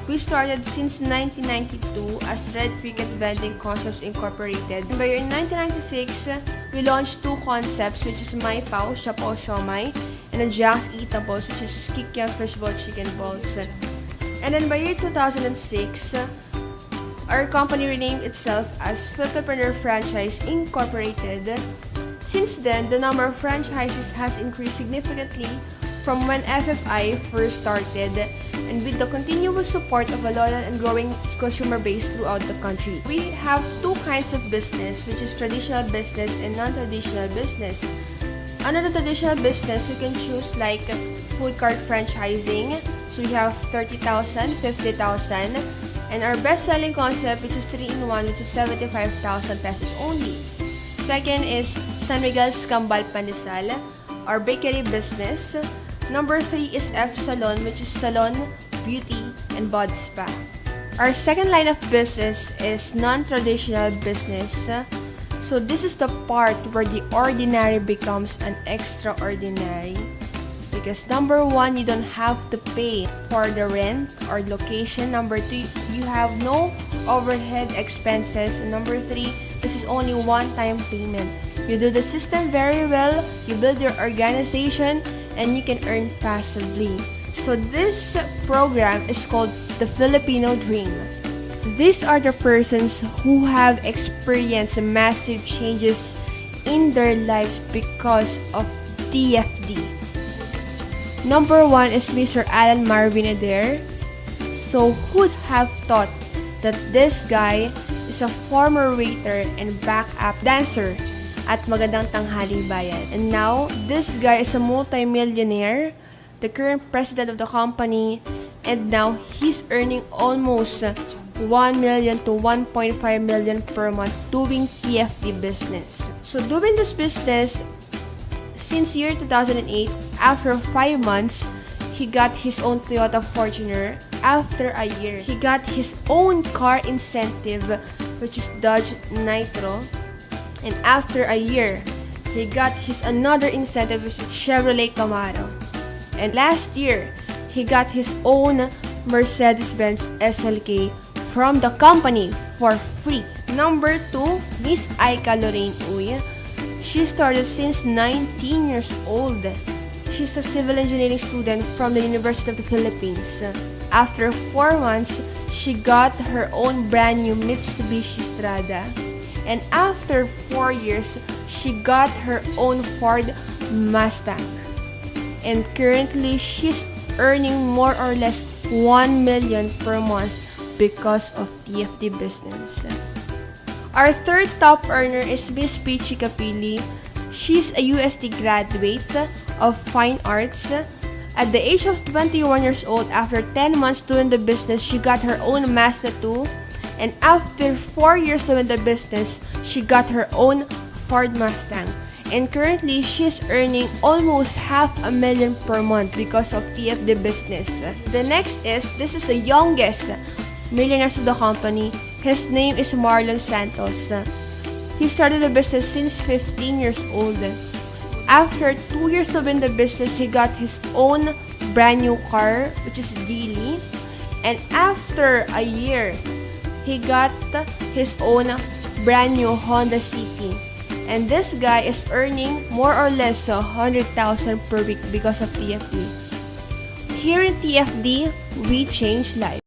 We started since 1992 as Red Cricket Vending Concepts Incorporated. By year 1996, we launched two concepts, which is My Pao, Siya Po Siomai, and then Jack's Eatables, which is Kikiam Fishball Chicken Balls. And then by year 2006, our company renamed itself as Filterpreneur Franchise Incorporated. Since then, the number of franchises has increased significantly from when FFI first started, and with the continuous support of a loyal and growing consumer base throughout the country. We have two kinds of business, which is traditional business and non-traditional business. Under the traditional business, you can choose like food cart franchising. So we have 30,000, 50,000, and our best-selling concept, which is 3-in-1, which is 75,000 pesos only. Second is San Miguel's Kambal Pandesal, our bakery business. Number 3 is F Salon, which is salon, beauty, and body spa. Our second line of business is non-traditional business. So this is the part where the ordinary becomes an extraordinary. Because number 1, you don't have to pay for the rent or location. Number 2, you have no overhead expenses. And number 3, this is only one-time payment. You do the system very well, you build your organization, and you can earn passively. So this program is called the Filipino Dream. These are the persons who have experienced massive changes in their lives because of TFD. Number 1 is Mr. Alan Marvin Adair. So who'd have thought that this guy is a former waiter and backup dancer at Magandang Tanghali Bayan. And now, this guy is a multi-millionaire, the current president of the company, and now he's earning almost 1 million to 1.5 million per month doing TFD business. So doing this business since year 2008, after 5 months, he got his own Toyota Fortuner. After a year, he got his own car incentive, which is Dodge Nitro. And after a year, he got his another incentive, which is Chevrolet Camaro. And last year, he got his own Mercedes-Benz SLK from the company for free. Number 2, Miss Aika Lorraine Uy. She started since 19 years old. She's a civil engineering student from the University of the Philippines. After 4 months, she got her own brand new Mitsubishi Strada. And after 4 years, she got her own Ford Mustang. And currently, she's earning more or less 1 million per month because of TFD business. Our third top earner is Miss Peachy Capili. She's a UST graduate of Fine Arts. At the age of 21 years old, after 10 months doing the business, she got her own Mazda 2. And after 4 years doing the business, she got her own Ford Mustang. And currently, she's earning almost 500,000 per month because of TFD business. The next is, this is the youngest millionaire of the company. His name is Marlon Santos. He started the business since 15 years old. After 2 years doing the business, he got his own brand new car, which is Geely. And after a year, he got his own brand new Honda City. And this guy is earning more or less 100,000 per week because of TFD. Here in TFD, we change lives.